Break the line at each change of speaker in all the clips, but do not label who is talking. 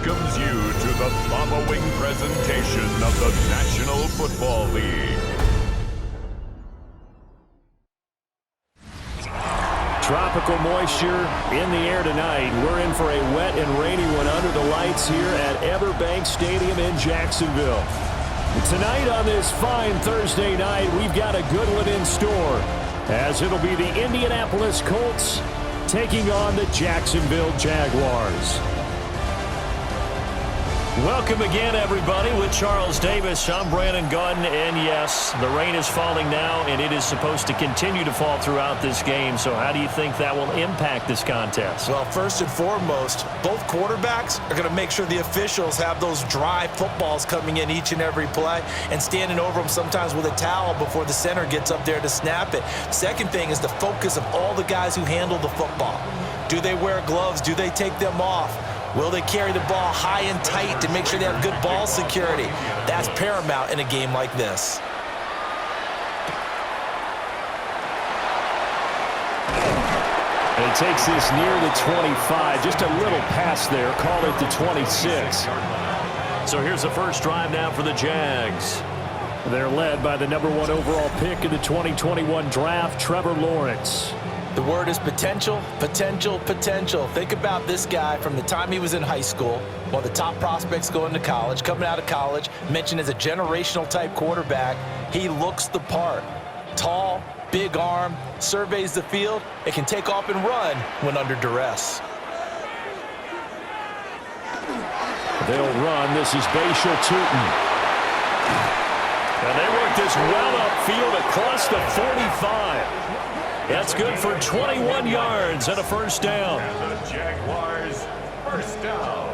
welcomes you to the following presentation of the National Football League.
Tropical moisture in the air tonight. We're in for a wet and rainy one under the lights here at Everbank Stadium in Jacksonville. Tonight on this fine Thursday night, we've got a good one in store, as it'll be the Indianapolis Colts taking on the Jacksonville Jaguars. Welcome again, everybody, with Charles Davis. I'm Brandon Gunn, and yes, the rain is falling now, and it is supposed to continue to fall throughout this game. So how do you think that will impact this contest?
Well, first and foremost, both quarterbacks are going to make sure the officials have those dry footballs coming in each and every play and standing over them sometimes with a towel before the center gets up there to snap it. Second thing is the focus of all the guys who handle the football. Do they wear gloves? Do they take them off? Will they carry the ball high and tight to make sure they have good ball security? That's paramount in a game like this.
And it takes this near the 25. Just a little pass there. Call it the 26. So here's the first drive now for the Jags. They're led by the #1 overall pick in the 2021 draft, Trevor Lawrence.
The word is potential, potential, potential. Think about this guy from the time he was in high school, one of the top prospects going to college, coming out of college, mentioned as a generational type quarterback. He looks the part. Tall, big arm, surveys the field, and can take off and run when under duress.
They'll run. This is Bashal Tootin. And they work this well upfield across the 45. That's good for 21 yards and a first down.
The Jaguars, first down.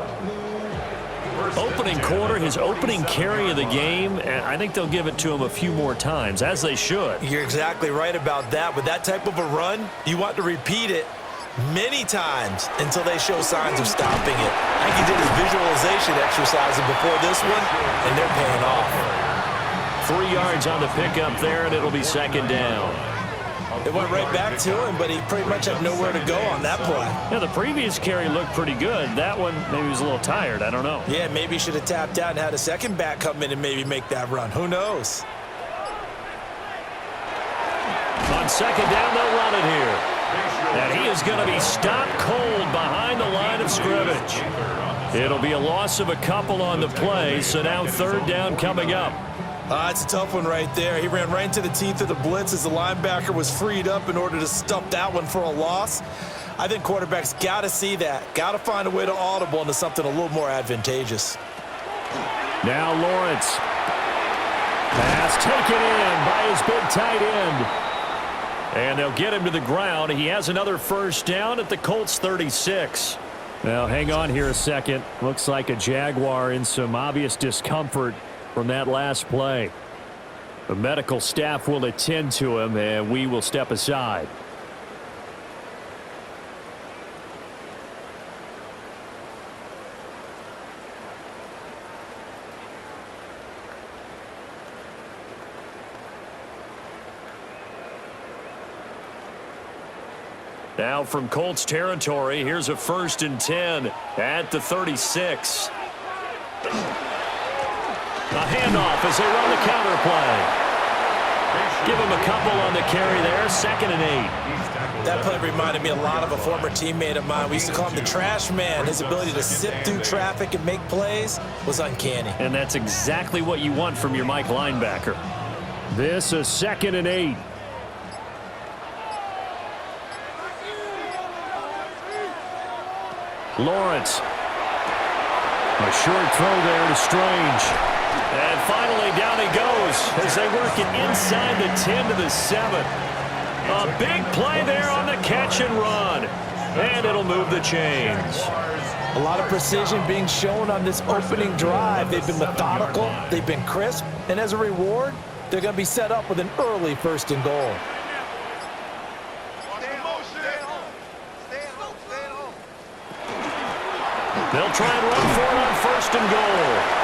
Opening quarter, his opening carry of the game, and I think they'll give it to him a few more times, as they should.
You're exactly right about that. With that type of a run, you want to repeat it many times until they show signs of stopping it. I think he did his visualization exercises before this one, and they're paying off.
3 yards on the pickup there, and it'll be second down.
It went right back to him, but he pretty much had nowhere to go on that play.
Yeah, the previous carry looked pretty good. That one, maybe he was a little tired. I don't know.
Yeah, maybe he should have tapped out and had a second back come in and maybe make that run. Who knows?
On second down, they'll run it here. And he is going to be stopped cold behind the line of scrimmage. It'll be a loss of a couple on the play, so now third down coming up.
It's a tough one right there. He ran right into the teeth of the blitz as the linebacker was freed up in order to stop that one for a loss. I think quarterbacks got to see that. Got to find a way to audible into something a little more advantageous.
Now Lawrence. Pass taken in by his big tight end. And they'll get him to the ground. He has another first down at the Colts 36. Now hang on here a second. Looks like a Jaguar in some obvious discomfort from that last play. The medical staff will attend to him, and we will step aside. Now from Colts territory, here's a 1st and 10 at the 36. A handoff as they run the counter play. Give him a couple on the carry there. 2nd and 8.
That play reminded me a lot of a former teammate of mine. We used to call him the trash man. His ability to sift through traffic and make plays was uncanny.
And that's exactly what you want from your Mike linebacker. This is 2nd and 8. Lawrence. A short throw there to Strange. And finally, down he goes as they work it inside the 10 to the 7. A big play there on the catch and run. And it'll move the chains.
A lot of precision being shown on this opening drive. They've been methodical. They've been crisp. And as a reward, they're going to be set up with an early 1st and goal.
They'll try and run for it on 1st and goal.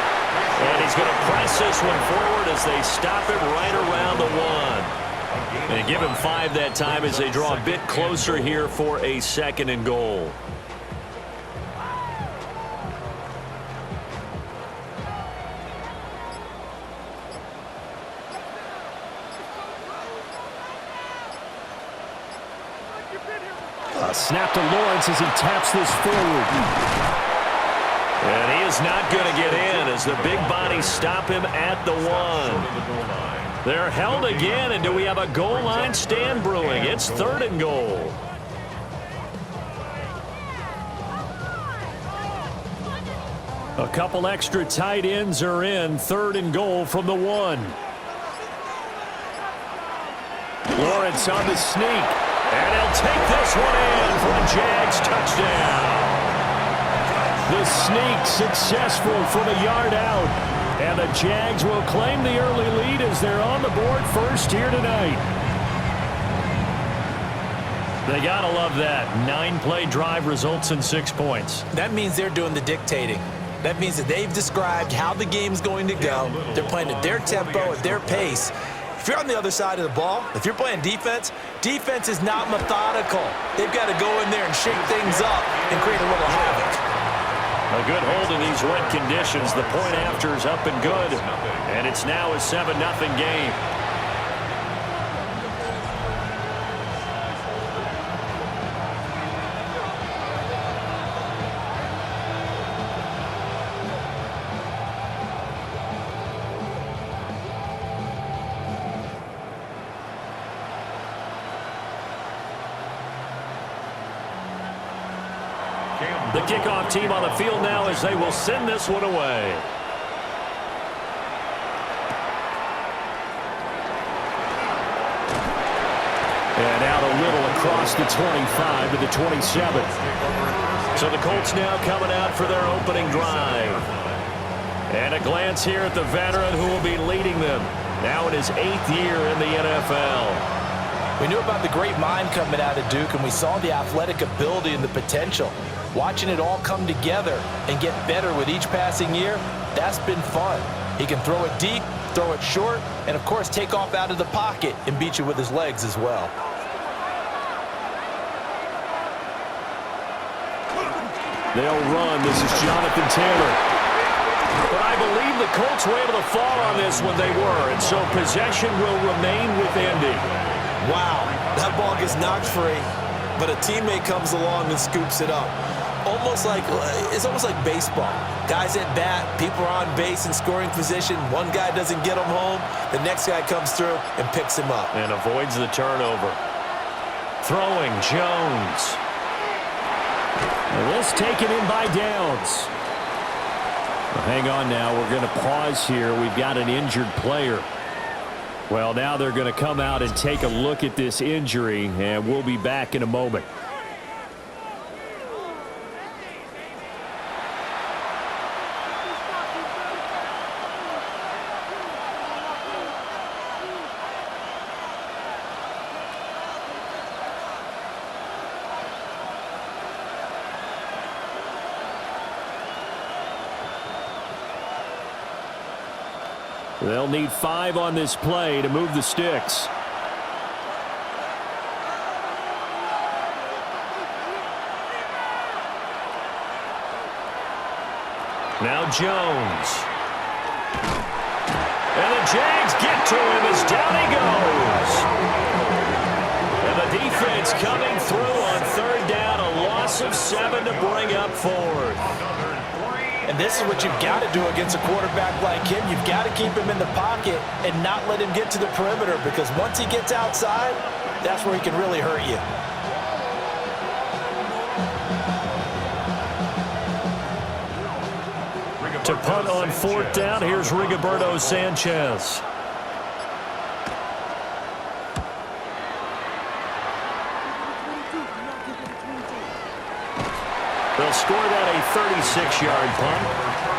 And he's going to press this one forward as they stop it right around the 1. And give him 5 that time as they draw a bit closer here for a 2nd and goal. A snap to Lawrence as he taps this forward. And he is not going to get in as the big bodies stop him at the 1. They're held again, and do we have a goal line stand brewing? It's 3rd and goal. A couple extra tight ends are in. 3rd and goal from the 1. Lawrence on the sneak. And he'll take this one in for a Jags touchdown. The sneak successful from a yard out. And the Jags will claim the early lead as they're on the board first here tonight. They got to love that. 9-play drive results in 6 points.
That means they're doing the dictating. That means that they've described how the game's going to go. They're playing at their tempo, at their pace. If you're on the other side of the ball, if you're playing defense, defense is not methodical. They've got to go in there and shake things up and create a little havoc.
A good hold in these wet conditions. The point after is up and good. And it's now a 7-0 game. The kickoff team on the field now as they will send this one away. And out a little across the 25 to the 27. So the Colts now coming out for their opening drive. And a glance here at the veteran who will be leading them. Now in his 8th year in the NFL.
We knew about the great mind coming out of Duke, and we saw the athletic ability and the potential. Watching it all come together and get better with each passing year, that's been fun. He can throw it deep, throw it short, and, of course, take off out of the pocket and beat you with his legs as well.
They'll run. This is Jonathan Taylor. But I believe the Colts were able to fall on this when they were, and so possession will remain with Indy.
Wow, that ball gets knocked free, but a teammate comes along and scoops it up. It's almost like baseball. Guys at bat, people are on base in scoring position. One guy doesn't get him home. The next guy comes through and picks him up.
And avoids the turnover. Throwing, Jones. And this taken in by Downs. Well, hang on now. We're going to pause here. We've got an injured player. Well, now they're going to come out and take a look at this injury, and we'll be back in a moment. They'll need 5 on this play to move the sticks. Now Jones. And the Jags get to him as down he goes. And the defense coming through on 3rd down. A loss of 7 to bring up 4th.
And this is what you've got to do against a quarterback like him. You've got to keep him in the pocket and not let him get to the perimeter, because once he gets outside, that's where he can really hurt you.
To punt on 4th down, here's Rigoberto Sanchez. They'll score that a 36-yard punt,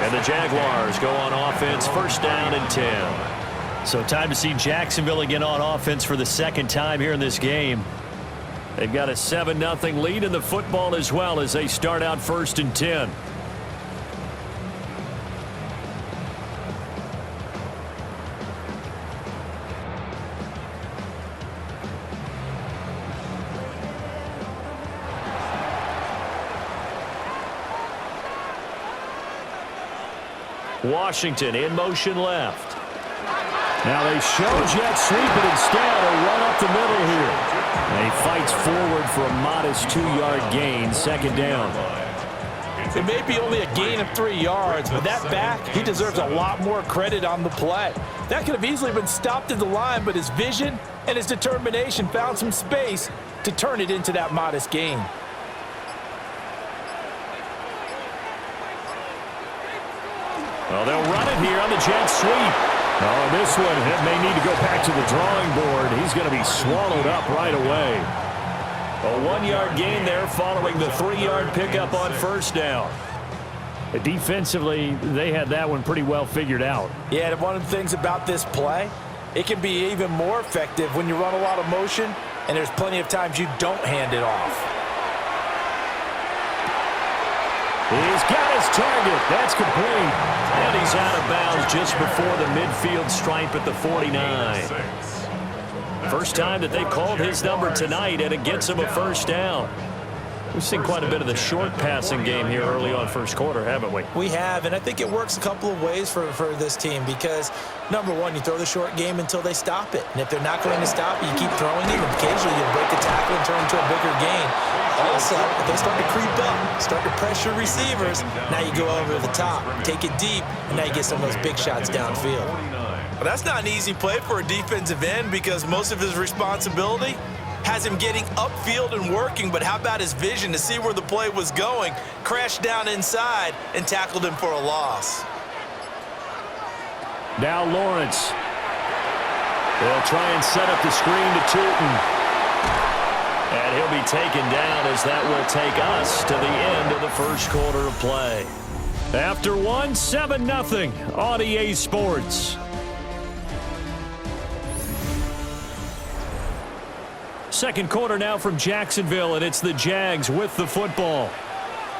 and the Jaguars go on offense, 1st down and 10. So time to see Jacksonville again on offense for the 2nd time here in this game. They've got a 7-0 lead in the football as well as they start out 1st and 10. Washington in motion left. Now they show jet sweep, but instead a run up the middle here. And he fights forward for a modest 2-yard gain, second down.
It may be only a gain of 3 yards, but that back, he deserves a lot more credit on the play. That could have easily been stopped at the line, but his vision and his determination found some space to turn it into that modest gain.
Well, they'll run it here on the jet sweep. Oh, this one, it may need to go back to the drawing board. He's going to be swallowed up right away. A 1-yard gain there following the 3-yard pickup on first down. Defensively, they had that one pretty well figured out.
Yeah, and one of the things about this play, it can be even more effective when you run a lot of motion, and there's plenty of times you don't hand it off.
He's got his target. That's complete. And he's out of bounds just before the midfield stripe at the 49. First time that they called his number tonight, and it gets him a first down. We've seen quite a bit of the short passing game here early on first quarter, haven't we?
We have, and I think it works a couple of ways for this team because, number one, you throw the short game until they stop it. And if they're not going to stop it, you keep throwing it, and occasionally you break a tackle and turn into a bigger gain. Also, if they start to creep up, start to pressure receivers, now you go over the top, take it deep, and now you get some of those big shots downfield. But that's not an easy play for a defensive end because most of his responsibility has him getting upfield and working, but how about his vision to see where the play was going, crashed down inside, and tackled him for a loss.
Now Lawrence. They'll try and set up the screen to Tootin. And he'll be taken down as that will take us to the end of the first quarter of play. After 7-0 on EA Sports. Second quarter now from Jacksonville, and it's the Jags with the football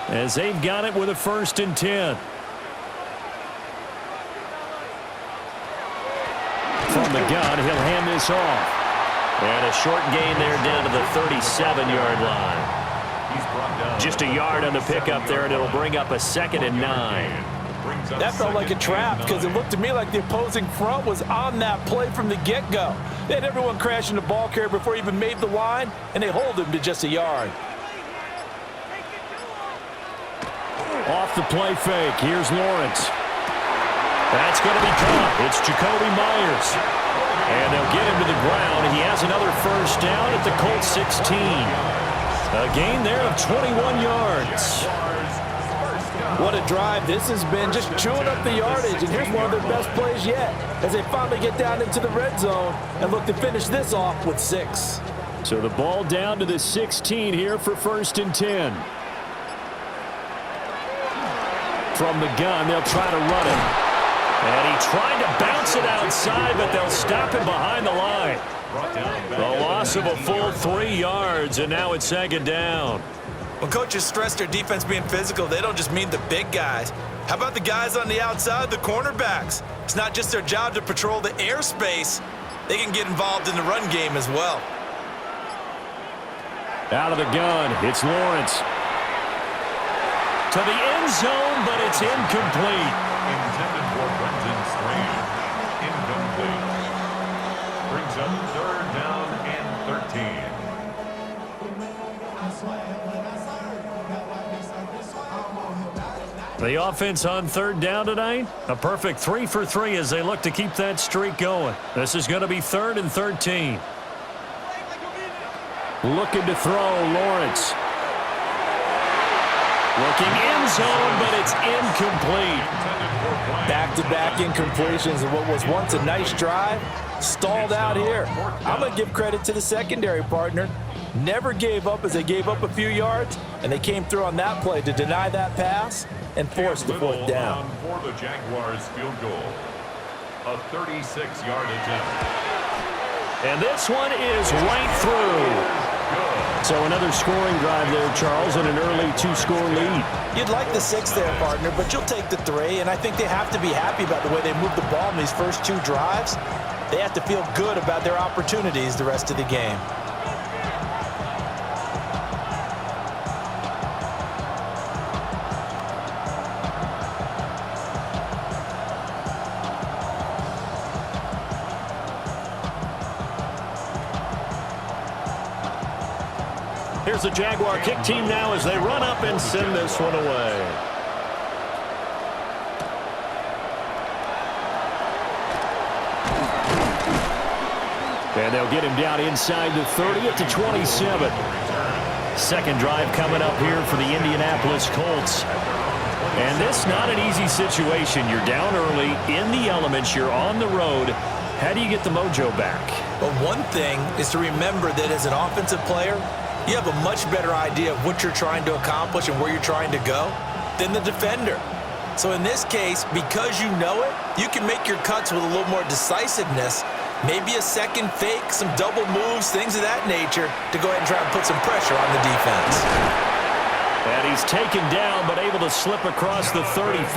as they've got it with a 1st and 10. From the gun, he'll hand this off. And a short gain there down to the 37-yard line. Just a yard on the pickup there, and it'll bring up a 2nd and 9.
That felt like a trap because it looked to me like the opposing front was on that play from the get-go. They had everyone crashing the ball carrier before he even made the line, and they hold him to just a yard.
Off the play fake, here's Lawrence. That's going to be caught. It's Jacoby Myers. And they'll get him to the ground. He has another first down at the Colts 16. A gain there of 21 yards. What a drive this has been, just chewing up the yardage. And here's one of their best plays yet as they finally get down into the red zone and look to finish this off with 6. So the ball down to the 16 here for 1st and 10. From the gun, they'll try to run him. And he tried to bounce it outside, but they'll stop him behind the line. A loss of a full 3 yards, and now it's 2nd down.
When coaches stress their defense being physical, they don't just mean the big guys. How about the guys on the outside, the cornerbacks? It's not just their job to patrol the airspace. They can get involved in the run game as well.
Out of the gun, it's Lawrence. To the end zone, but it's incomplete.
Intended for Brenton Strange. Incomplete. Brings up 3rd down and 13.
The offense on 3rd down tonight, a perfect 3 for 3 as they look to keep that streak going. This is going to be 3rd and 13. Looking to throw, Lawrence. Looking end zone, but it's incomplete.
Back-to-back incompletions of what was once a nice drive, stalled out here. I'm going to give credit to the secondary partner. Never gave up as they gave up a few yards, and they came through on that play to deny that pass and force the 4th down.
For the Jaguars field goal, a 36-yard attempt.
And this one is right through. So another scoring drive there, Charles, and an early 2-score lead.
You'd like the 6 there, partner, but you'll take the 3, and I think they have to be happy about the way they moved the ball in these first 2 drives. They have to feel good about their opportunities the rest of the game.
Here's the Jaguar kick team now as they run up and send this one away. And they'll get him down inside the 30 at the 27. Second drive coming up here for the Indianapolis Colts. And this not an easy situation. You're down early, in the elements, you're on the road. How do you get the mojo back?
Well, one thing is to remember that as an offensive player, you have a much better idea of what you're trying to accomplish and where you're trying to go than the defender. So in this case, because you know it, you can make your cuts with a little more decisiveness, maybe a second fake, some double moves, things of that nature, to go ahead and try and put some pressure on the defense.
And he's taken down, but able to slip across the 35.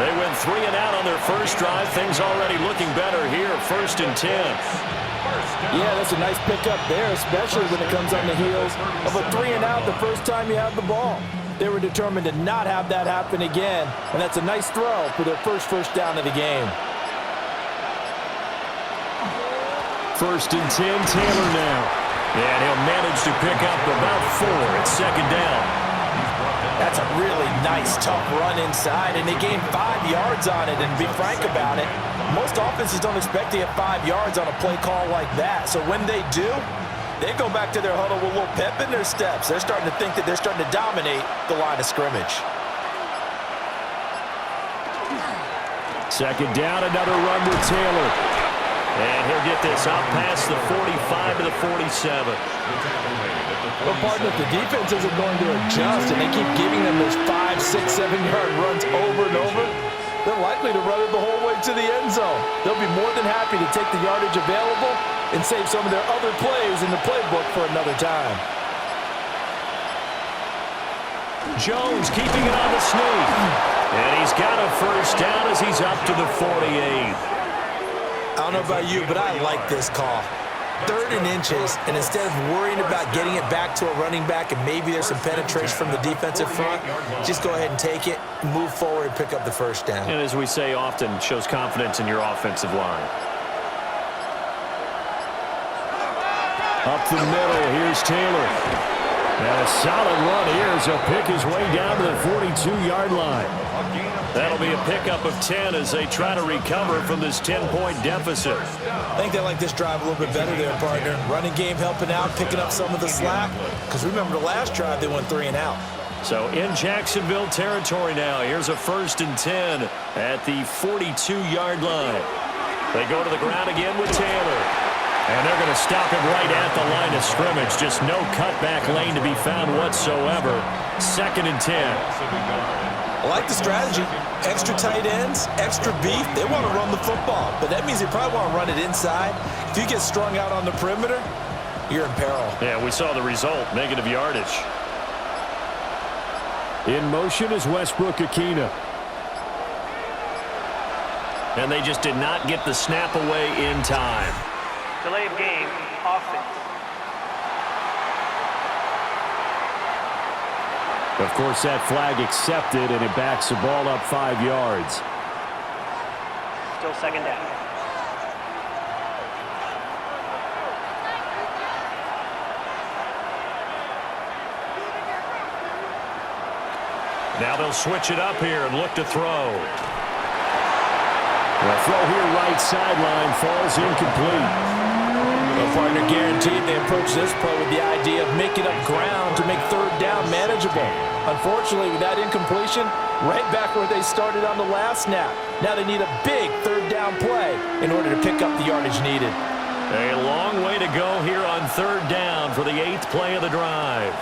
They went 3 and out on their first drive. Things already looking better here, 1st and 10.
Yeah, that's a nice pickup there, especially when it comes on the heels of a 3 and out the first time you have the ball. They were determined to not have that happen again, and that's a nice throw for their first down of the game.
1st and 10, Taylor now. And he'll manage to pick up about 4 at 2nd down.
That's a really nice, tough run inside, and they gained 5 yards on it. And to be frank about it, most offenses don't expect to get 5 yards on a play call like that. So when they do, they go back to their huddle with a little pep in their steps. They're starting to think that they're starting to dominate the line of scrimmage.
2nd down, another run with Taylor. And he'll get this out past the 45 to the 47.
Well, partner, if the defense isn't going to adjust and they keep giving them those 5, 6, 7-yard runs over and over, they're likely to run it the whole way to the end zone. They'll be more than happy to take the yardage available and save some of their other plays in the playbook for another time.
Jones keeping it on the sneak. And he's got a 1st down as he's up to the 48.
I don't know about you, but I like this call. 3rd and inches, and instead of worrying about getting it back to a running back and maybe there's some penetration from the defensive front, just go ahead and take it, move forward, and pick up the 1st down.
And as we say often, shows confidence in your offensive line. Up the middle, here's Taylor. And a solid run here as he'll pick his way down to the 42-yard line. That'll be a pickup of 10 as they try to recover from this 10-point deficit.
I think they like this drive a little bit better there, partner. Running game helping out, picking up some of the slack. Because remember, the last drive, they went 3 and out.
So in Jacksonville territory now, here's a 1st and 10 at the 42-yard line. They go to the ground again with Taylor. And they're going to stop him right at the line of scrimmage. Just no cutback lane to be found whatsoever. 2nd and 10.
I like the strategy. Extra tight ends, extra beef. They want to run the football, but that means they probably want to run it inside. If you get strung out on the perimeter, you're in peril.
Yeah, we saw the result, negative yardage.
In motion is Westbrook-Akina.
And they just did not get the snap away in time.
Delay of game, offense.
Of course, that flag accepted, and it backs the ball up 5 yards.
Still 2nd down.
Now they'll switch it up here and look to throw. The throw here right sideline falls incomplete.
Well, partner, guaranteed they approach this play with the idea of making up ground to make 3rd down manageable. Unfortunately, with that incompletion, right back where they started on the last snap. Now they need a big 3rd down play in order to pick up the yardage needed.
A long way to go here on 3rd down for the 8th play of the drive.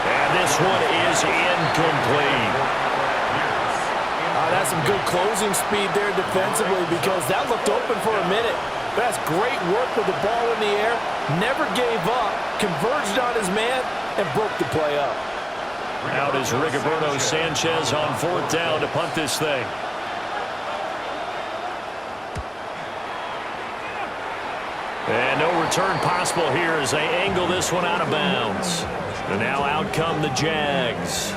And this one is incomplete.
That's some good closing speed there defensively because that looked open for a minute. That's great work with the ball in the air. Never gave up, converged on his man, and broke the play up.
Out is Rigoberto Sanchez on 4th down to punt this thing. And no return possible here as they angle this one out of bounds. And now out come the Jags.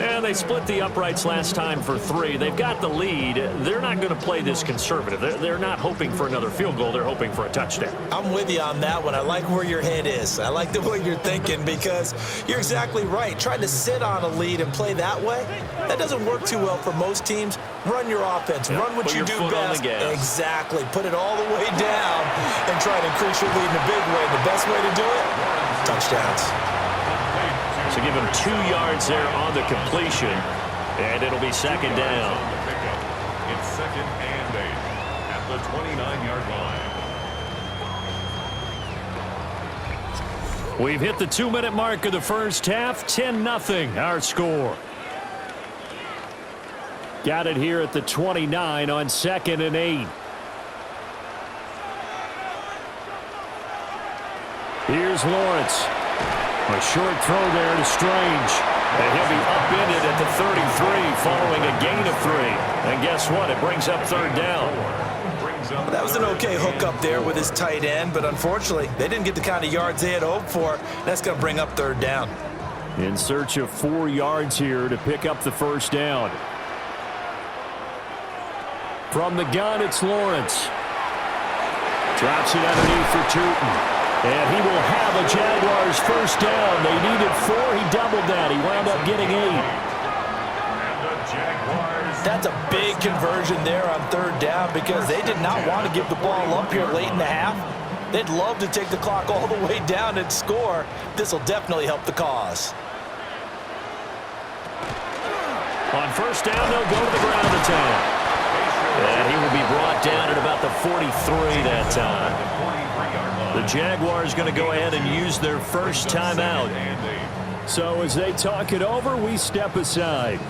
And they split the uprights last time for 3. They've got the lead. They're not going to play this conservative. They're not hoping for another field goal. They're hoping for a touchdown.
I'm with you on that one. I like where your head is. I like the way you're thinking because you're exactly right. Trying to sit on a lead and play that way, that doesn't work too well for most teams. Run your offense.
Yep.
Run what
Put
you
your
do
foot on
best.
the gas.
Exactly. Put it all the way down and try to increase your lead in a big way. The best way to do it, touchdowns.
So give him 2 yards there on the completion, and it'll be second down.
It's 2nd and 8 at the 29-yard line.
We've hit the 2-minute mark of the first half. 10-0 our score. Got it here at the 29 on 2nd and 8. Here's Lawrence. A short throw there to Strange. And he'll be upended at the 33 following a gain of 3. And guess what? It brings up 3rd down.
Well, that was an okay hook up there with his tight end, but unfortunately, they didn't get the kind of yards they had hoped for. That's going to bring up 3rd down.
In search of 4 yards here to pick up the 1st down. From the gun, it's Lawrence. Drops it underneath for Tootin. And he will have a Jaguars 1st down. They needed 4. He doubled that. He wound up getting 8.
That's a big conversion there on 3rd down because they did not want to give the ball up here late in the half. They'd love to take the clock all the way down and score. This will definitely help the cause.
On 1st down, they'll go to the ground attack. And he will be brought down at about the 43 that time. The Jaguars going to go ahead and use their 1st timeout. So as they talk it over, we step aside.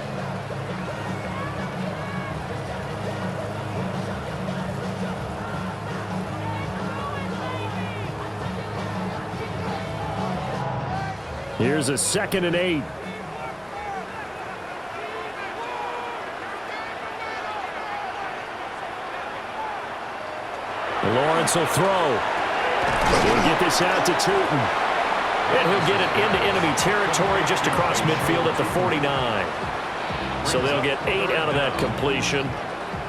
Here's a 2nd and 8. Lawrence will throw. He'll get this out to Tootin. And he'll get it into enemy territory just across midfield at the 49. So they'll get 8 out of that completion.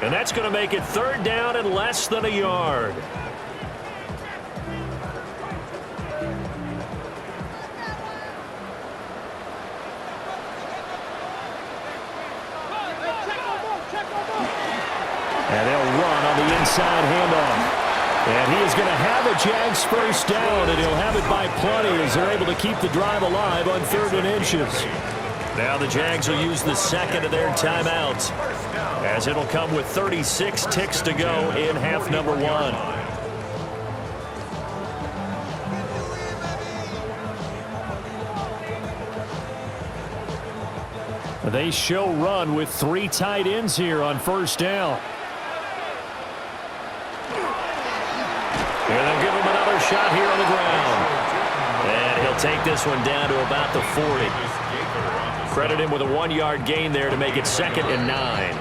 And that's going to make it 3rd down and less than a yard. And they'll run on the inside handoff. And he is going to have a Jags 1st down, and he'll have it by plenty as they're able to keep the drive alive on 3rd and inches. Now the Jags will use the 2nd of their timeouts as it'll come with 36 ticks to go in half number 1. They show run with 3 tight ends here on 1st down. And they'll give him another shot here on the ground. And he'll take this one down to about the 40. Credit him with a 1-yard gain there to make it 2nd and 9.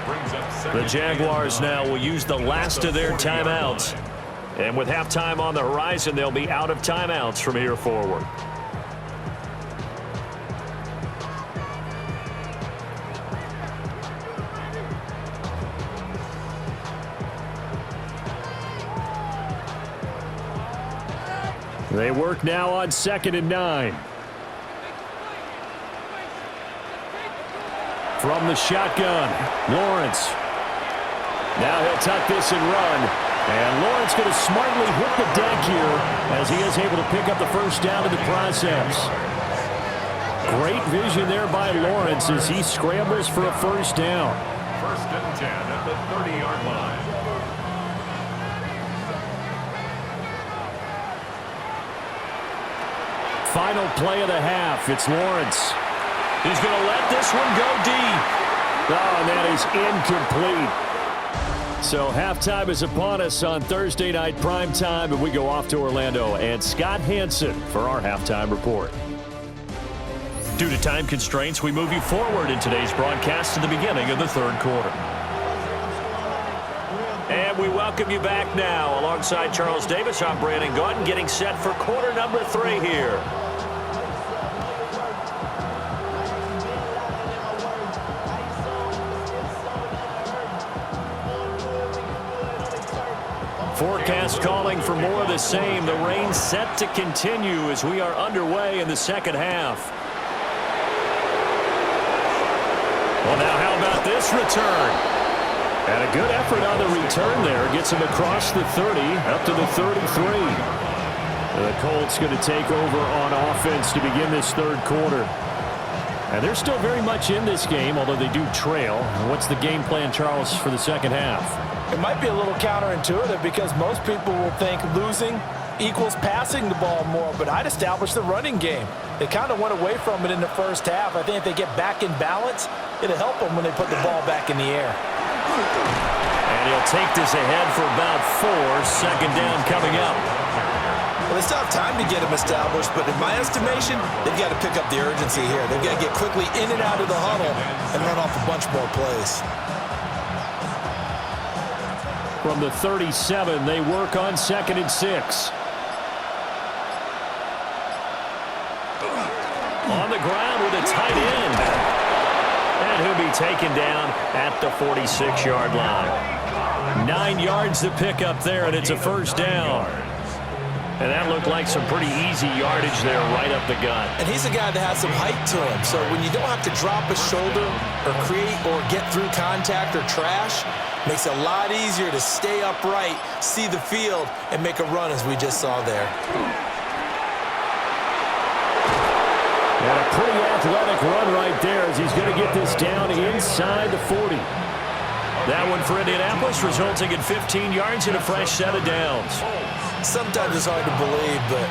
The Jaguars now will use the last of their timeouts. And with halftime on the horizon, they'll be out of timeouts from here forward. They work now on 2nd and 9. From the shotgun, Lawrence. Now he'll tuck this and run. And Lawrence going to smartly hit the deck here as he is able to pick up the 1st down in the process. Great vision there by Lawrence as he scrambles for a 1st down.
1st and 10 at the 30-yard line.
Final play of the half. It's Lawrence. He's going to let this one go deep. Oh, and that is incomplete. So halftime is upon us on Thursday night primetime, and we go off to Orlando. And Scott Hansen for our halftime report. Due to time constraints, we move you forward in today's broadcast to the beginning of the 3rd quarter. And we welcome you back now. Alongside Charles Davis, I'm Brandon Gautin, getting set for quarter number 3 here. forecast calling for more of the same. The rain set to continue as we are underway in the second half. Well, now how about this return? And a good effort on the return there. Gets him across the 30, up to the 33. The Colts going to take over on offense to begin this third quarter. And they're still very much in this game, although they do trail. What's the game plan, Charles, for the second half?
It might be a little counterintuitive because most people will think losing equals passing the ball more, but I'd establish the running game. They kind of went away from it in the first half. I think if they get back in balance, it'll help them when they put the ball back in the air.
And he'll take this ahead for about 4. Second down coming up.
Well, they still have time to get him established, but in my estimation, they've got to pick up the urgency here. They've got to get quickly in and out of the huddle and run off a bunch more plays.
From the 37, they work on 2nd and 6. On the ground with a tight end. And he'll be taken down at the 46-yard line. 9 yards to pick up there, and it's a first down. And that looked like some pretty easy yardage there right up the gut.
And he's a guy that has some height to him, so when you don't have to drop a shoulder or create or get through contact or trash, makes it a lot easier to stay upright, see the field, and make a run as we just saw there.
And a pretty athletic run right there as he's going to get this down inside the 40. That one for Indianapolis, resulting in 15 yards and a fresh set of downs.
Sometimes it's hard to believe, but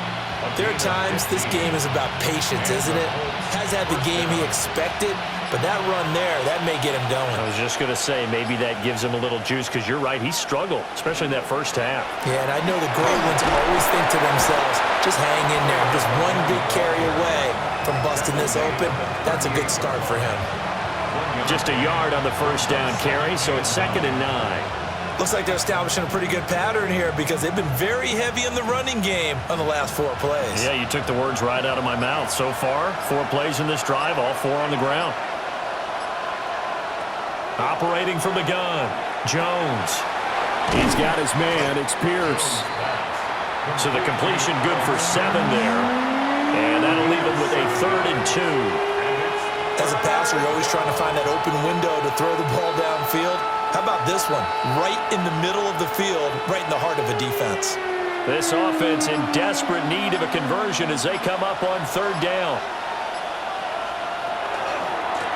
there are times this game is about patience, isn't it? Has had the game he expected, but that run there, that may get him going.
I was just going to say, maybe that gives him a little juice, because you're right, he struggled, especially in that first half.
Yeah, and I know the great ones always think to themselves, just hang in there. Just one big carry away from busting this open. That's a good start for him.
Just a yard on the first down carry, so it's 2nd and 9.
Looks like they're establishing a pretty good pattern here because they've been very heavy in the running game on the last 4 plays.
Yeah, you took the words right out of my mouth. So far, 4 plays in this drive, all 4 on the ground. Operating from the gun, Jones. He's got his man, it's Pierce. So the completion good for 7 there. And that'll leave him with a 3rd and 2.
As a passer, you're always trying to find that open window to throw the ball downfield. How about this one? Right in the middle of the field, right in the heart of a defense.
This offense in desperate need of a conversion as they come up on 3rd down.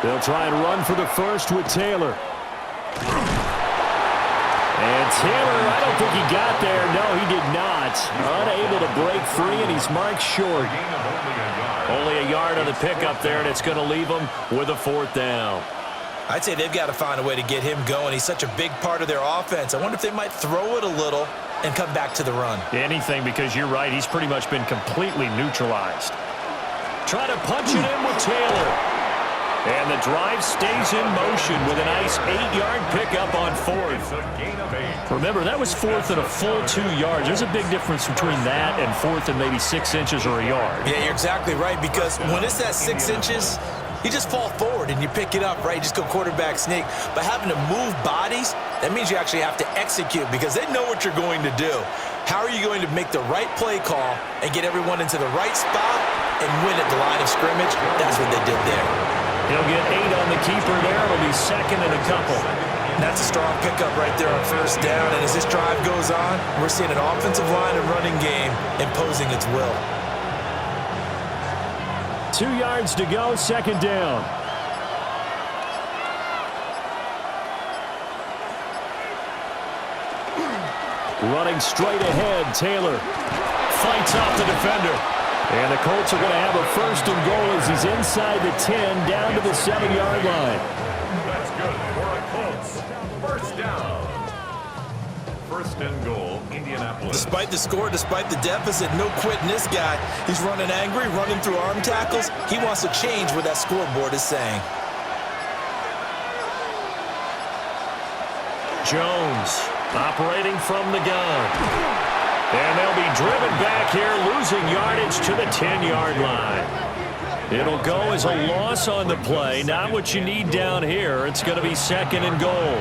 They'll try and run for the first with Taylor. And Taylor, I don't think he got there. No, he did not. Unable to break free, and he's marked short. Only a yard on the pickup there, and it's going to leave him with a 4th down.
I'd say they've got to find a way to get him going. He's such a big part of their offense. I wonder if they might throw it a little and come back to the run.
Anything, because you're right. He's pretty much been completely neutralized. Try to punch it in with Taylor. And the drive stays in motion with a nice 8-yard pickup on 4th. Remember, that was 4th and a full 2 yards. There's a big difference between that and 4th and maybe 6 inches or a yard.
Yeah, you're exactly right, because when it's that 6 inches, you just fall forward and you pick it up, right? You just go quarterback sneak. But having to move bodies, that means you actually have to execute because they know what you're going to do. How are you going to make the right play call and get everyone into the right spot and win at the line of scrimmage? That's what they did there.
He'll get 8 on the keeper there. It'll be 2nd and a couple.
That's a strong pickup right there on 1st down. And as this drive goes on, we're seeing an offensive line and running game imposing its will.
2 yards to go, 2nd down. Running straight ahead, Taylor fights off the defender. And the Colts are going to have a 1st and goal as he's inside the 10, down to the 7-yard line.
That's good for a Colts. 1st down. 1st and goal, Indianapolis.
Despite the score, despite the deficit, no quitting this guy. He's running angry, running through arm tackles. He wants to change what that scoreboard is saying.
Jones operating from the gun. And they'll be driven back here, losing yardage to the 10-yard line. It'll go as a loss on the play. Not what you need down here. It's going to be 2nd and goal.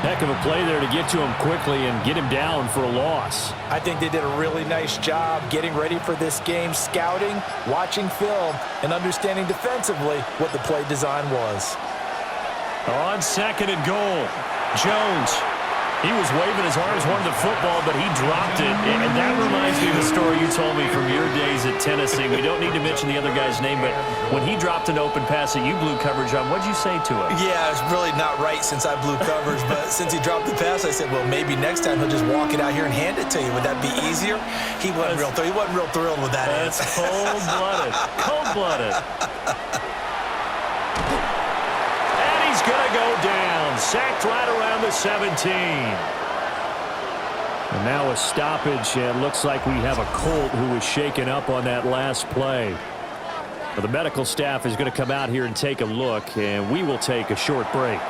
Heck of a play there to get to him quickly and get him down for a loss.
I think they did a really nice job getting ready for this game, scouting, watching film, and understanding defensively what the play design was.
On 2nd and goal, Jones. He was waving his arms, wanted the football, but he dropped it. And that reminds me of the story you told me from your days at Tennessee. We don't need to mention the other guy's name, but when he dropped an open pass that you blew coverage on, what'd you say to him?
Yeah, it's really not right since I blew coverage, but since he dropped the pass, I said, well, maybe next time he'll just walk it out here and hand it to you. Would that be easier? He wasn't real thrilled with that.
That's cold-blooded. Cold-blooded. And he's going to go down. Sacked right around the 17. And now a stoppage, and looks like we have a Colt who was shaken up on that last play. Well, the medical staff is going to come out here and take a look, and we will take a short break.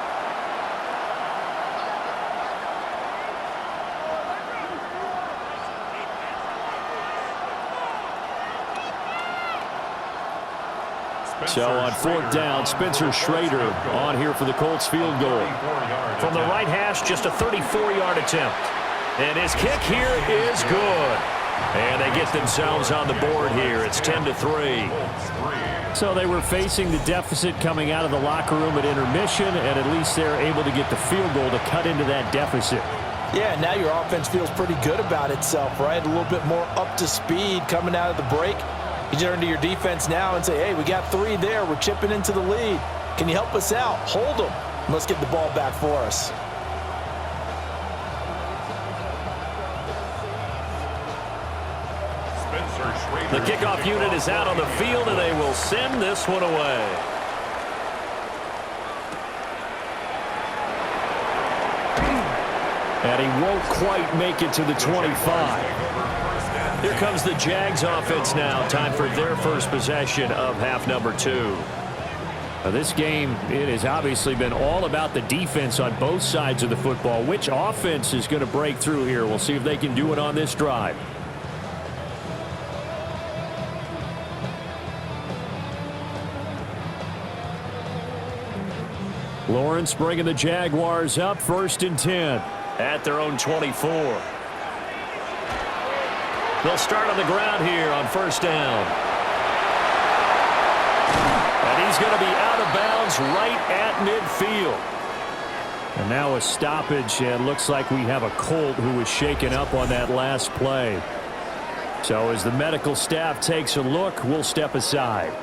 So on 4th down, Spencer Schrader on here for the Colts field goal. From the right hash, just a 34-yard attempt. And his kick here is good. And they get themselves on the board here. It's 10-3. So they were facing the deficit coming out of the locker room at intermission, and at least they're able to get the field goal to cut into that deficit.
Yeah, now your offense feels pretty good about itself, right? A little bit more up to speed coming out of the break. You turn to your defense now and say, hey, we got 3 there. We're chipping into the lead. Can you help us out? Hold them. Let's get the ball back for us.
The kickoff unit is out on the field, and they will send this one away. And he won't quite make it to the 25. Here comes the Jags offense now. Time for their first possession of half number 2. Now this game, it has obviously been all about the defense on both sides of the football. Which offense is going to break through here? We'll see if they can do it on this drive. Lawrence bringing the Jaguars up 1st and 10 at their own 24. They'll start on the ground here on 1st down. And he's going to be out of bounds right at midfield. And now a stoppage, and looks like we have a Colt who was shaken up on that last play. So as the medical staff takes a look, we'll step aside.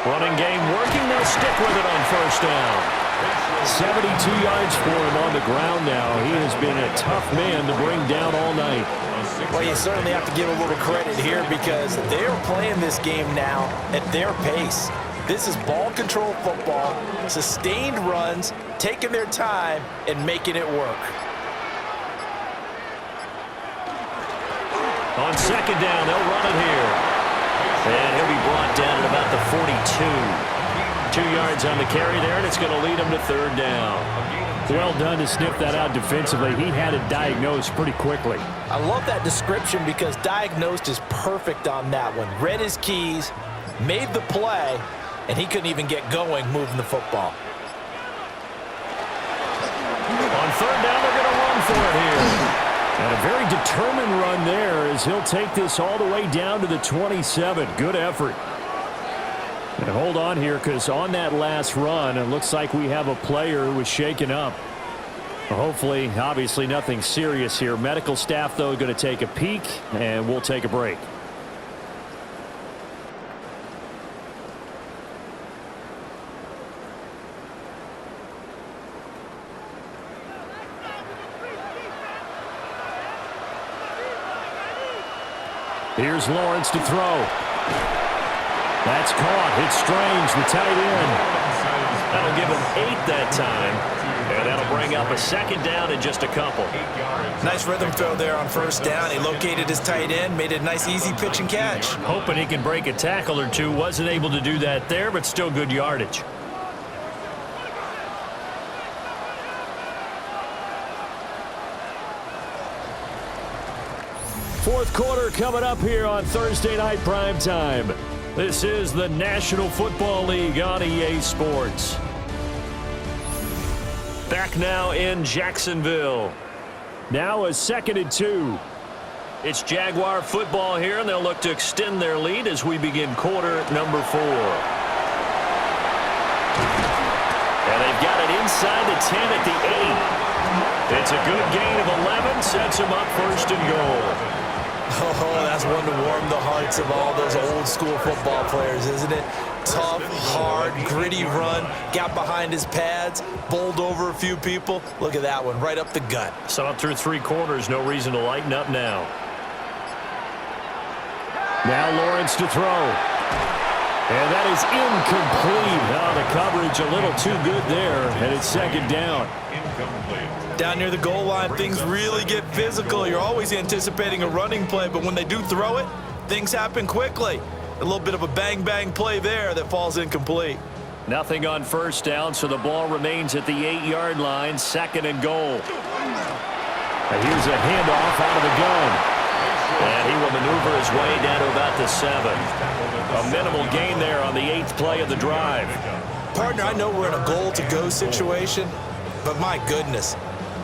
Running game working. They'll stick with it on 1st down. 72 yards for him on the ground now. He has been a tough man to bring down all night.
Well, you certainly have to give a little credit here because they're playing this game now at their pace. This is ball control football, sustained runs, taking their time and making it work.
On 2nd down, they'll run it here. And he'll be brought down at about the 42. 2 yards on the carry there, and it's going to lead him to 3rd down. Well done to sniff that out defensively. He had it diagnosed pretty quickly.
I love that description because diagnosed is perfect on that one. Read his keys, made the play, and he couldn't even get going moving the football.
On 3rd down, they're going to run for it here. And a very determined run there as he'll take this all the way down to the 27. Good effort. And hold on here because on that last run, it looks like we have a player who was shaken up. Hopefully, obviously nothing serious here. Medical staff, though, going to take a peek, and we'll take a break. Here's Lawrence to throw. That's caught. It's Strange, the tight end. That'll give him 8 that time. And that'll bring up a second down and just a couple.
Nice rhythm throw there on first down. He located his tight end, made it a nice easy pitch and catch.
Hoping he can break a tackle or two. Wasn't able to do that there, but still good yardage. Fourth quarter coming up here on Thursday Night Primetime. This is the National Football League on EA Sports. Back now in Jacksonville. Now a 2nd and 2. It's Jaguar football here, and they'll look to extend their lead as we begin quarter number 4. And they've got it inside the 10 at the 8. It's a good gain of 11, sets them up 1st and goal.
Oh, that's one to warm the hearts of all those old school football players, isn't it? Tough, hard, gritty run, got behind his pads, bowled over a few people. Look at that one, right up the gut.
Saw it through 3 quarters, no reason to lighten up now. Now Lawrence to throw. And that is incomplete. Oh, the coverage a little too good there, and it's 2nd down.
Incomplete.
Down near the goal line, things really get physical. You're always anticipating a running play, but when they do throw it, things happen quickly. A little bit of a bang-bang play there that falls incomplete.
Nothing on first down, so the ball remains at the 8-yard line, 2nd and goal. And here's a handoff out of the gun. And he will maneuver his way down to about the 7. A minimal gain there on the 8th play of the drive.
Partner, I know we're in a goal-to-go situation, but my goodness,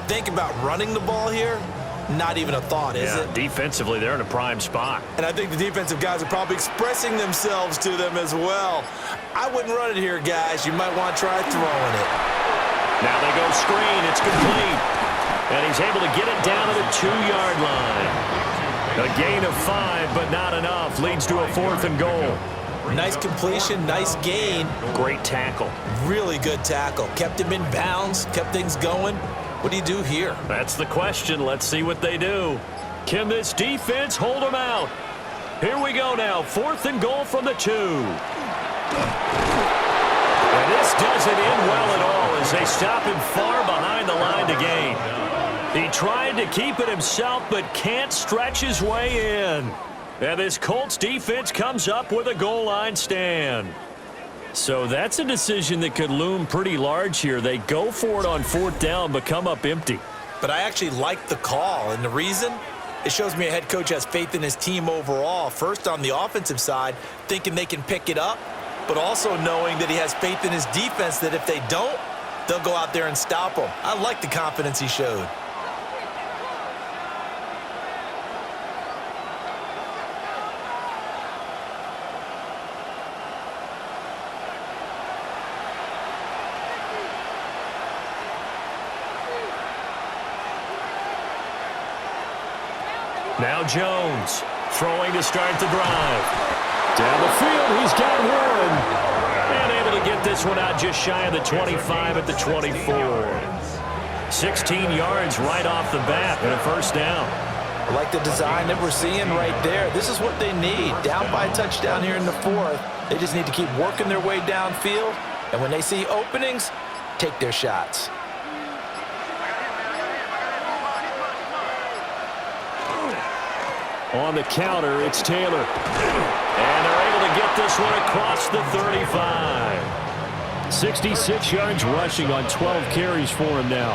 think about running the ball here. Not even a thought, is it?
Defensively, they're in a prime spot.
And I think the defensive guys are probably expressing themselves to them as well. I wouldn't run it here, guys. You might want to try throwing it.
Now they go screen. It's complete. And he's able to get it down to the 2-yard line. A gain of 5, but not enough. Leads to a 4th and goal.
Nice completion, nice gain.
Great tackle.
Really good tackle. Kept him in bounds, kept things going. What do you do here?
That's the question. Let's see what they do. Can this defense hold them out? Here we go now. 4th and goal from the 2. And this doesn't end well at all as they stop him far behind the line to gain. He tried to keep it himself but can't stretch his way in. And this Colts defense comes up with a goal line stand. So that's a decision that could loom pretty large here. They go for it on 4th down but come up empty.
But I actually like the call, and the reason? It shows me a head coach has faith in his team overall. First on the offensive side, thinking they can pick it up, but also knowing that he has faith in his defense that if they don't, they'll go out there and stop them. I like the confidence he showed.
Now Jones throwing to start the drive. Down the field, he's got one. And able to get this one out just shy of the 25 at the 24. 16 yards right off the bat and a 1st down.
I like the design that we're seeing right there. This is what they need. Down by a touchdown here in the 4th. They just need to keep working their way downfield. And when they see openings, take their shots.
On the counter, it's Taylor. And they're able to get this one across the 35. 66 yards rushing on 12 carries for him now.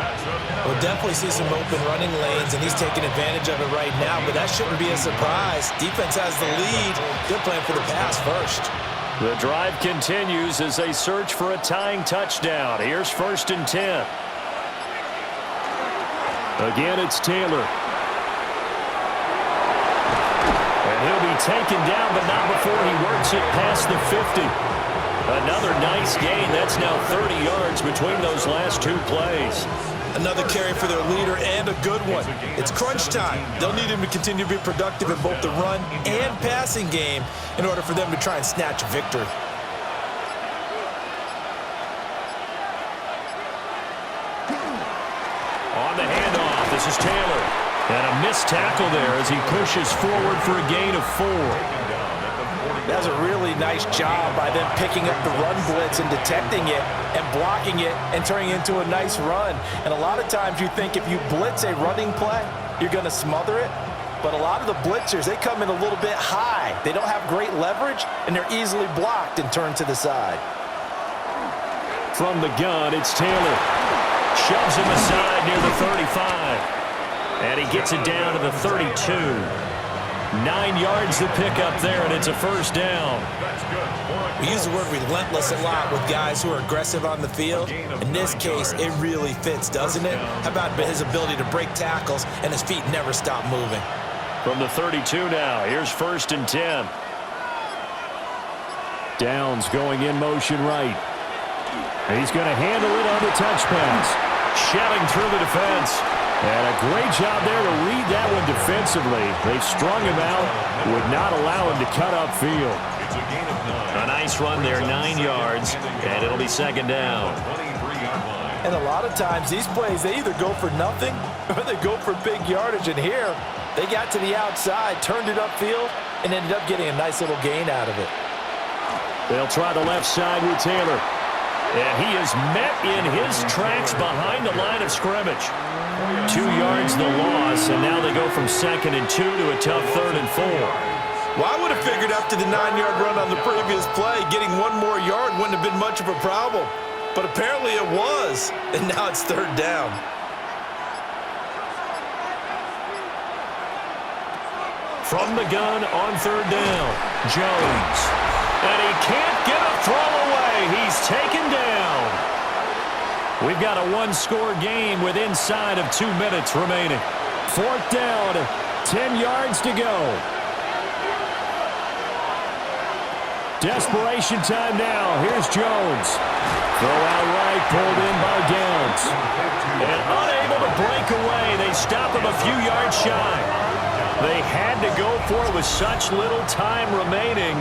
We'll definitely see some open running lanes, and he's taking advantage of it right now, but that shouldn't be a surprise. Defense has the lead. They're playing for the pass first.
The drive continues as they search for a tying touchdown. Here's 1st and 10. Again, it's Taylor. He'll be taken down, but not before he works it past the 50. Another nice gain. That's now 30 yards between those last 2 plays.
Another carry for their leader and a good one. It's crunch time. They'll need him to continue to be productive in both the run and passing game in order for them to try and snatch a victory.
On the handoff, this is Taylor. And a missed tackle there as he pushes forward for a gain of 4.
That was a really nice job by them picking up the run blitz and detecting it and blocking it and turning it into a nice run. And a lot of times you think if you blitz a running play, you're going to smother it. But a lot of the blitzers, they come in a little bit high. They don't have great leverage, and they're easily blocked and turned to the side.
From the gun, it's Taylor. Shoves him aside near the 35. And he gets it down to the 32. 9 yards to pick up there, and it's a first down.
We use the word relentless a lot with guys who are aggressive on the field. In this case, it really fits, doesn't it? How about his ability to break tackles and his feet never stop moving?
From the 32 now, here's 1st and 10. Downs going in motion right. He's going to handle it on the touch pass. Shoving through the defense. And a great job there to read that one defensively. They strung him out, would not allow him to cut upfield.
It's a gain of 9.
A nice run there, 9 yards, and it'll be 2nd down.
23-yard line.
And a lot of times these plays, they either go for nothing or they go for big yardage. And here, they got to the outside, turned it upfield, and ended up getting a nice little gain out of it.
They'll try the left side with Taylor. And he is met in his tracks behind the line of scrimmage. 2 yards the loss, and now they go from 2nd and 2 to a tough 3rd and 4.
Well, I would have figured after the 9-yard run on the previous play, getting 1 more yard wouldn't have been much of a problem. But apparently it was, and now it's 3rd down.
From the gun on 3rd down, Jones. And he can't get a throw away. He's taken down. We've got a 1-score game with inside of 2 minutes remaining. 4th down, 10 yards to go. Desperation time now. Here's Jones. Throw out right, pulled in by Downs. And unable to break away. They stop him a few yards shy. They had to go for it with such little time remaining.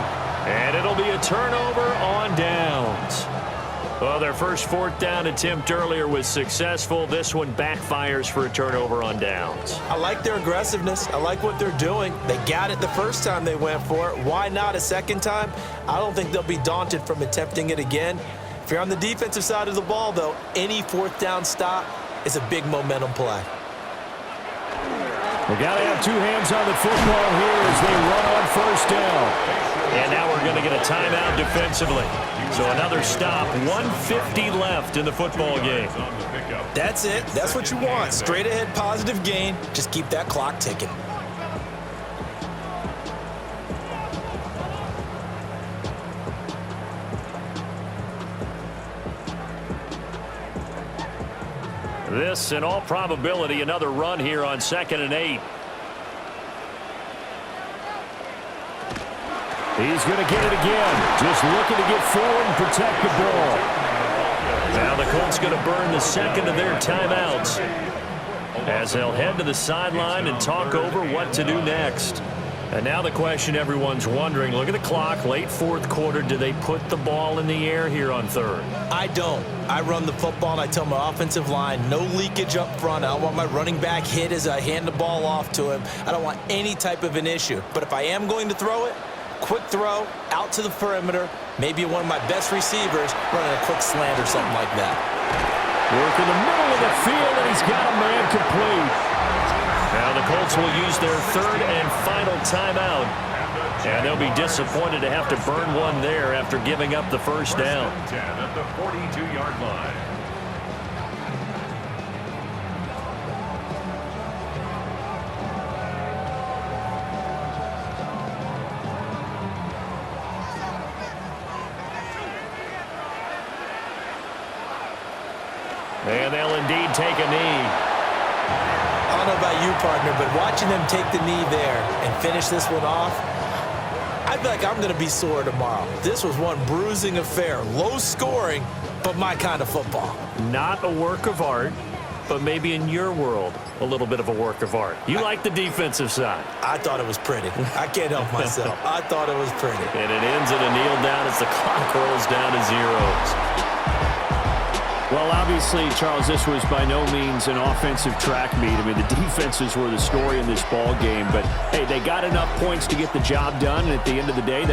And it'll be a turnover on downs. Well, their first 4th down attempt earlier was successful. This one backfires for a turnover on downs.
I like their aggressiveness. I like what they're doing. They got it the first time they went for it. Why not a second time? I don't think they'll be daunted from attempting it again. If you're on the defensive side of the ball, though, any 4th down stop is a big momentum play.
We got to have 2 hands on the football here as they run on 1st down. And now we're going to get a timeout defensively. So another stop, 1:50 left in the football game.
That's it. That's what you want. Straight ahead positive gain. Just keep that clock ticking.
This, in all probability, another run here on 2nd and 8. He's going to get it again. Just looking to get forward and protect the ball. Now the Colts going to burn the 2nd of their timeouts as they'll head to the sideline and talk over what to do next. And now the question everyone's wondering, look at the clock, late 4th quarter. Do they put the ball in the air here on 3rd?
I don't. I run the football and I tell my offensive line, no leakage up front. I don't want my running back hit as I hand the ball off to him. I don't want any type of an issue. But if I am going to throw it, quick throw, out to the perimeter, maybe one of my best receivers running a quick slant or something like that.
Work in the middle of the field, and he's got a man complete. Now the Colts will use their 3rd and final timeout. And they'll be disappointed to have to burn one there after giving up the first down.
10 at the 42-yard line.
And they'll indeed take a knee.
I don't know about you, partner, but watching them take the knee there and finish this one off, I feel like I'm going to be sore tomorrow. This was one bruising affair. Low scoring, but my kind of football.
Not a work of art, but maybe in your world, a little bit of a work of art. You like the defensive side.
I thought it was pretty. I can't help myself. I thought it was pretty.
And it ends in a kneel down as the clock rolls down to zeros.
Well, obviously, Charles, this was by no means an offensive track meet. I mean, the defenses were the story in this ball game. But, hey, they got enough points to get the job done. And at the end of the day,